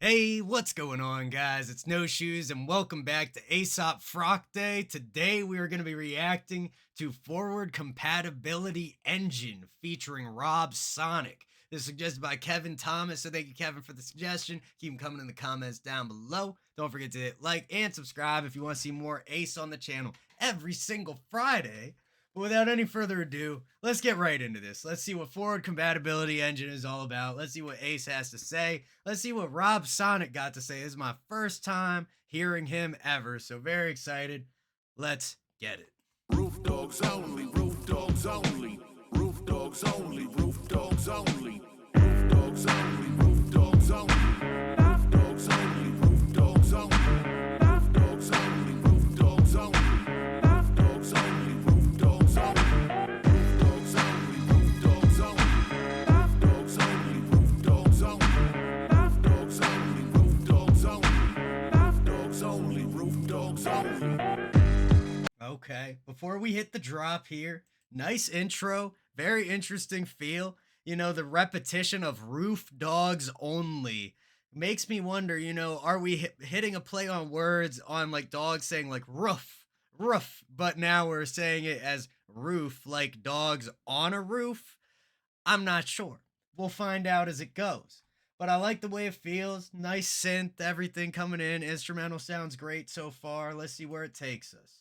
Hey, what's going on, guys? It's No Shoes, and welcome back to Aesop Frock Day. Today, we are going to be reacting to Forward Compatibility Engine featuring Rob Sonic. This is suggested by Kevin Thomas, so thank you, Kevin, for the suggestion. Keep them coming in the comments down below. Don't forget to hit like and subscribe if you want to see more Ace on the channel every single Friday. But without any further ado, let's get right into this. Let's see what Forward Compatibility Engine is all about. Let's see what Ace has to say. Let's see what Rob Sonic got to say. This is my first time hearing him ever, so very excited. Let's get it. Roof dogs only, roof dogs only, roof dogs only, roof dogs only, roof dogs only, roof dogs only, roof dogs only, roof dogs only, roof dogs only, roof dogs only, roof dogs only, roof dogs only, roof dogs only, roof dogs only, roof dogs only, roof dogs only, roof dogs only, roof dogs only, roof dogs only. Okay, before we hit the drop here, nice intro, very interesting feel. You know, the repetition of roof dogs only makes me wonder, are we hitting a play on words on like dogs saying like roof, roof, but now we're saying it as roof, like dogs on a roof? I'm not sure. We'll find out as it goes. But I like the way it feels. Nice synth, everything coming in. Instrumental sounds great so far. Let's see where it takes us.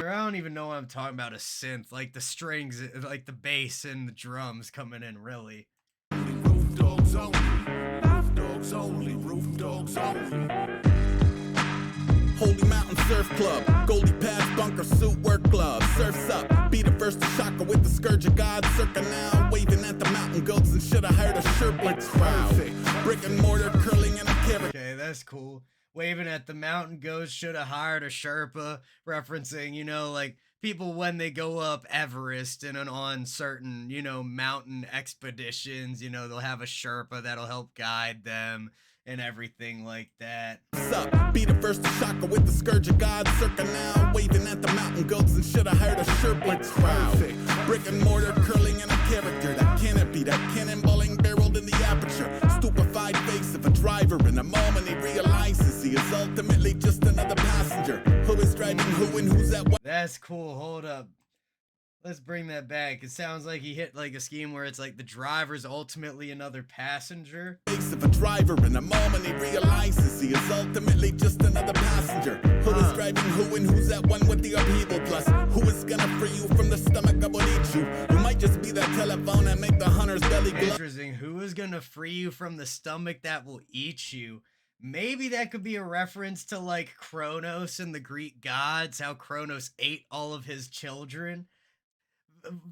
I don't even know what I'm talking about. A synth, like the strings, like the bass and the drums coming in, really. Roof dogs only, roof dogs only, roof dogs only. Holy Mountain Surf Club, Goldie Pass, bunker suit, work gloves, surfs up, be the first to shocker with the scourge of God, circa now, waving at the mountain goats and should have hired a Sherpa crowd, brick and mortar curling in a carrot. Okay, that's cool. Waving at the mountain goats, should have hired a Sherpa, referencing, like people when they go up Everest and on certain, mountain expeditions, they'll have a Sherpa that'll help guide them and everything like that. Up, be the first to shocker with the scourge of God, circa now, waving at the mountain goats and should have hired a Sherpa crowd, brick and mortar curling in a character, that canopy, that cannonballing barreled in the aperture, stupefied face of a driver in a moment he realizes he is ultimately just another passenger. Who is driving who and who's at what? That's cool. Hold up. Let's bring that back. It sounds like he hit like a scheme where it's like the driver's ultimately another passenger. Face of a driver in a moment he realizes he is ultimately just another passenger. Who is driving who and who's at one with the upheaval plus? Who is gonna free you from the stomach that will eat you? You might just be that telephone and make the hunter's belly glow. Interesting. Who is gonna free you from the stomach that will eat you? Maybe that could be a reference to like Kronos and the Greek gods, how Kronos ate all of his children.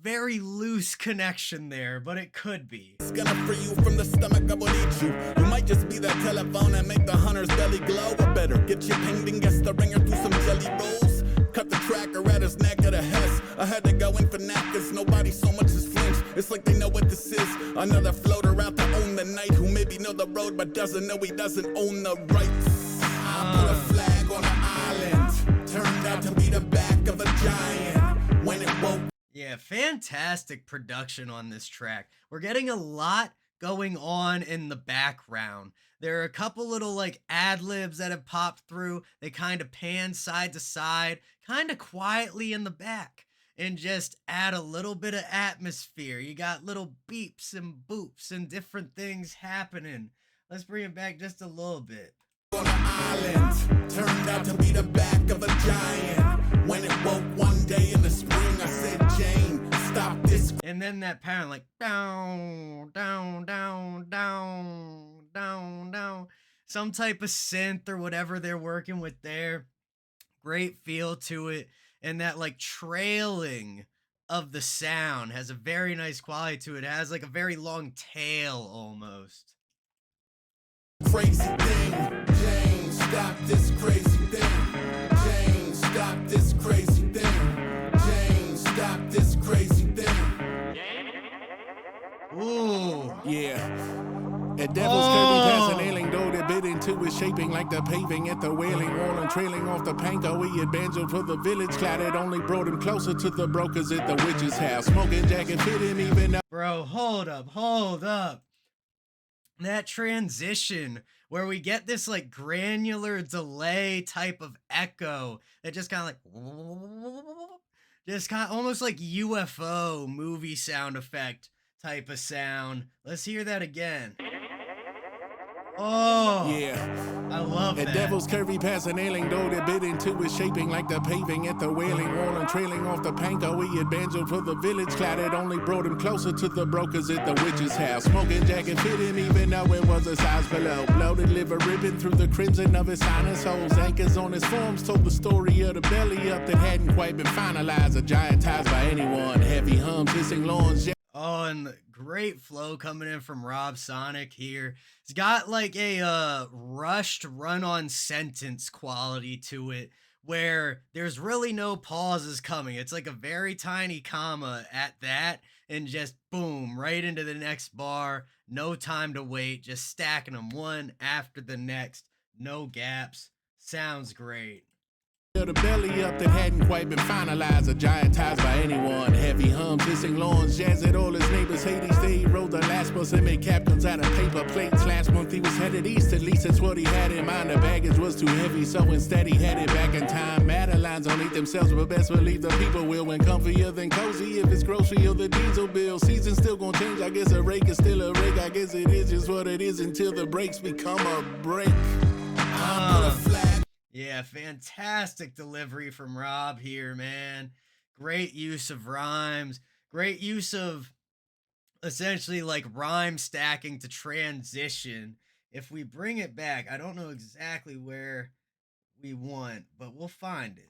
Very loose connection there, but it could be. It's gonna free you from the stomach that will eat you. You might just be that telephone and make the hunter's belly glow. Or better, get your painting, guess the ringer through some jelly rolls. Cut the tracker at his neck of the Hess. I had to go in for napkins, nobody so much as flinched. It's like they know what this is. Another floater out to own the night, who maybe know the road but doesn't know he doesn't own the rights. I put a flag on an island, turned out to be the back of a giant. When it woke. Yeah, fantastic production on this track. We're getting a lot going on in the background. There are a couple little like ad-libs that have popped through. They kind of pan side to side, kind of quietly in the back, and just add a little bit of atmosphere. You got little beeps and boops and different things happening. Let's bring it back just a little bit. On an island, turned out to be the back of a giant. When it woke one day in the spring, I said, Jane, stop this. And then that pattern like down, down, down, down, down, down. Some type of synth or whatever they're working with there. Great feel to it. And that like trailing of the sound has a very nice quality to it. It has like a very long tail almost. Crazy thing, Jane, stop this crazy thing. Jane, stop this crazy thing. Jane, stop this crazy thing. Ooh. Yeah. A devil's curvy past an ailing door that bit into is shaping like the paving at the wailing wall and trailing off the panko. He had banjoed for the village cloud. It only brought him closer to the brokers at the witch's house. Smoking jacket fit him even up. Bro, hold up. that transition where we get this like granular delay type of echo that just kind of like just kind of almost like UFO movie sound effect type of sound. Let's hear that again. Oh, Yeah. I love A that. devil's curvy past an ailing door that bit into his shaping like the paving at the wailing wall and trailing off the panko. He had banjoed for the village cloud. It only brought him closer to the brokers at the witch's house. Smoking jacket fit him even though it was a size below. Bloated liver ripping through the crimson of his sinus holes. Anchors on his forms told the story of the belly up that hadn't quite been finalized. A giant ties by anyone. Heavy hums, hissing lawns. Oh, and the great flow coming in from Rob Sonic here. It's got like a rushed run-on sentence quality to it where there's really no pauses coming. It's like a very tiny comma at that and just boom, right into the next bar. No time to wait, just stacking them one after the next. No gaps. Sounds great. The belly up that hadn't quite been finalized. A giant ties by anyone. Heavy hums, hissing lawns, jazz at all his neighbors. Hades Day rode the last bus and made captains out of paper plates. Last month he was headed east, at least that's what he had in mind. The baggage was too heavy, so instead he headed back in time. Madeline's don't eat themselves, but best believe the people will. When comfier than cozy, if it's grocery or the diesel bill. Season's still gonna change, I guess a rake is still a rake. I guess it is just what it is until the breaks become a break. I put a flag. Yeah, fantastic delivery from Rob here, man. Great use of rhymes. Great use of essentially like rhyme stacking to transition. If we bring it back, I don't know exactly where we want, but we'll find it.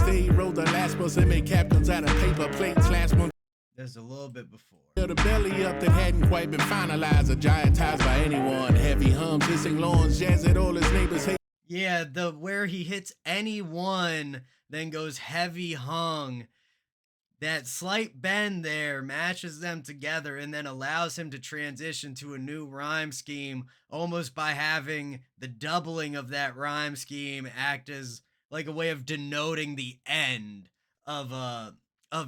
They rode the last bus and made captains out of paper plates. Last month There's a little bit before. the belly up that hadn't quite been finalized. A giant ties by anyone. Heavy hums, hissing lawns, jazz at all his neighbors. Yeah, the where he hits anyone, then goes heavy hung. That slight bend there matches them together and then allows him to transition to a new rhyme scheme almost by having the doubling of that rhyme scheme act as like a way of denoting the end of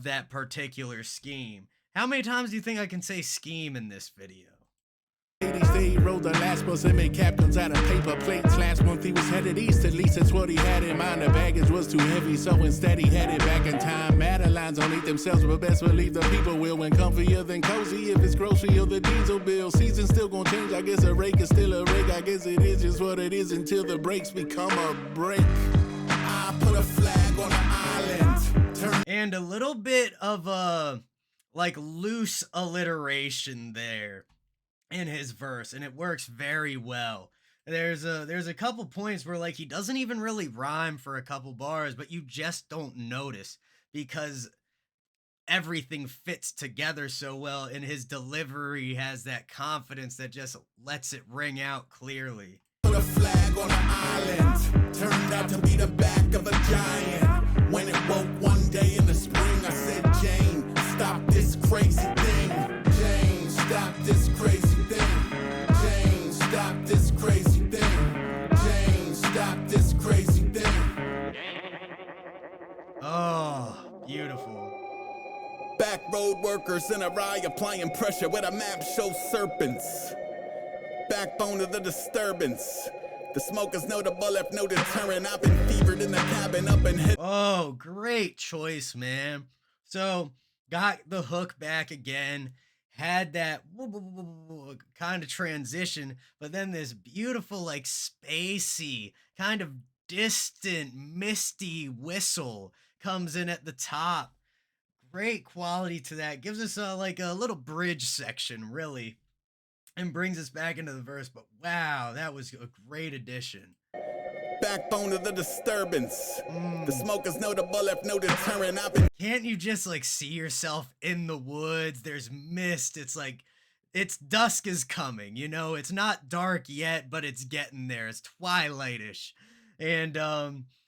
that particular scheme. How many times do you think I can say scheme in this video? They rode the last bus and made captains out of paper plates. Last month he was headed east, at least that's what he had in mind. The baggage was too heavy, so instead he headed back in time. Madeline's don't eat themselves, but best believe the people will. When comfier than cozy, if it's grocery or the diesel bill. Season's still gonna change, I guess a rake is still a rake. I guess it is just what it is until the breaks become a break. I put a flag on the island. And a little bit of a like loose alliteration there in his verse, and it works very well. There's a couple points where like he doesn't even really rhyme for a couple bars, but you just don't notice because everything fits together so well, and his delivery has that confidence that just lets it ring out clearly. Put a flag on the island. Turned out to be the back of a giant. When it woke one day in the spring, I said, Jane, stop this crazy thing. Jane, stop this crazy thing. Jane, stop this crazy thing. Jane, stop this crazy thing. Oh, beautiful. Back road workers in a rye applying pressure where the map shows serpents. Backbone of the disturbance. The smokers know the bullet, no deterrent. I've been fevered in the cabin up in hip. Oh, great choice, man. So, got the hook back again, had that kind of transition, but then this beautiful, like, spacey, kind of distant, misty whistle comes in at the top. Great quality to that. Gives us like a little bridge section, really, and brings us back into the verse. But wow, that was a great addition. Backbone of the disturbance. The smokers know the bullet, no deterrent. I've been. Can't you just like see yourself in the woods? There's mist. It's like it's dusk is coming, you know? It's not dark yet, but it's getting there. It's twilightish. And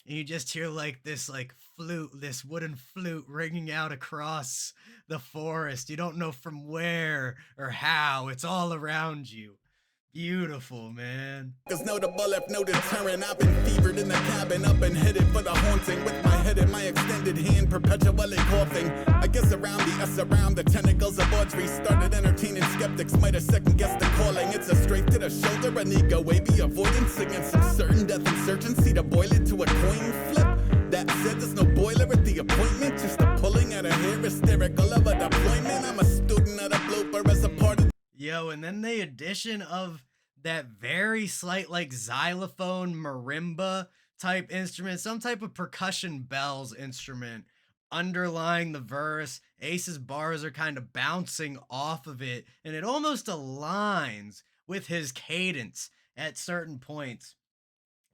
you just hear like this like flute, this wooden flute ringing out across the forest. You don't know from where or how. It's all around you. Beautiful, man. Cause notable if no deterrent. I've been fevered in the cabin, up and headed for the haunting. With my head in my extended hand, perpetually coughing. I guess around the S, around the tentacles of Audrey. Started entertaining skeptics, might have second guessed the calling. It's a straight to the shoulder, an ego wavy avoidance against some certain death insurgency to boil it to a coin flip. That said, there's no boiler at the appointment, just a pulling out of hair, hysterical of a deployment. I'm a student of the blooper as a part of. Yo, and then the addition of that very slight, like, xylophone marimba type instrument, some type of percussion bells instrument underlying the verse. Ace's bars are kind of bouncing off of it, and it almost aligns with his cadence at certain points.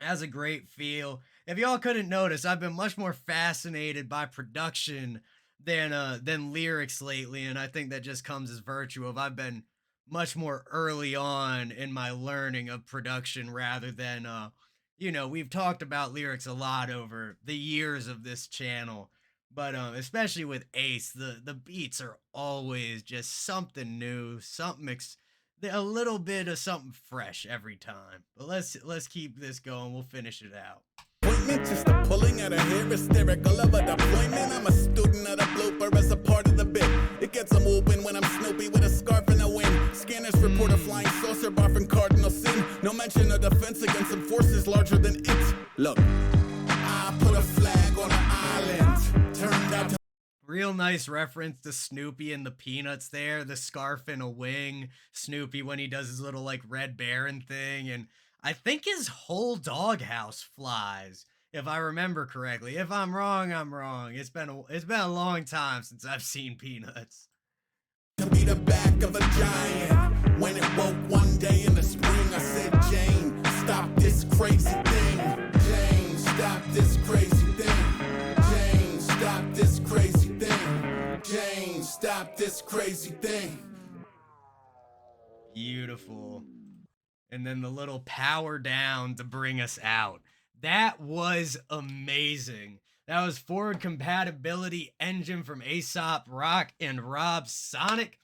Has a great feel. If y'all couldn't notice, I've been much more fascinated by production than lyrics lately, and I think that just comes as virtue of I've been much more early on in my learning of production rather than we've talked about lyrics a lot over the years of this channel, but especially with Ace, the beats are always just something new, a little bit of something fresh every time. But let's keep this going. We'll finish it out. Just a pulling out of hair, hysterical of a deployment. I'm a student of the blooper as a part of the bit. It gets a moving when I'm Snoopy with a scarf in the wind. Scanners report a flying saucer bar from Cardinal Sin. No mention of defense against some forces larger than it. Look, I put a flag on an island. Turned out to. Real nice reference to Snoopy and the Peanuts there. The scarf and a wing. Snoopy when he does his little like Red Baron thing. And I think his whole doghouse flies, if I remember correctly. If I'm wrong, I'm wrong. It's been a long time since I've seen Peanuts. To be the back of a giant. When it woke one day in the spring, I said, Jane, stop this crazy thing. Jane, stop this crazy thing. Jane, stop this crazy thing. Jane, stop this crazy thing. Beautiful. And then the little power down to bring us out. That was amazing. That was Forward Compatibility Engine from Aesop Rock and Rob Sonic.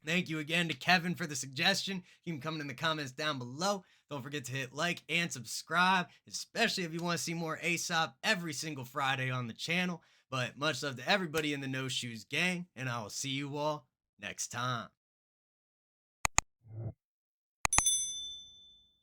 Thank you again to Kevin for the suggestion. You can comment in the comments down below. Don't forget to hit like and subscribe, especially if you want to see more Aesop every single Friday on the channel. But much love to everybody in the No Shoes gang, and I will see you all next time.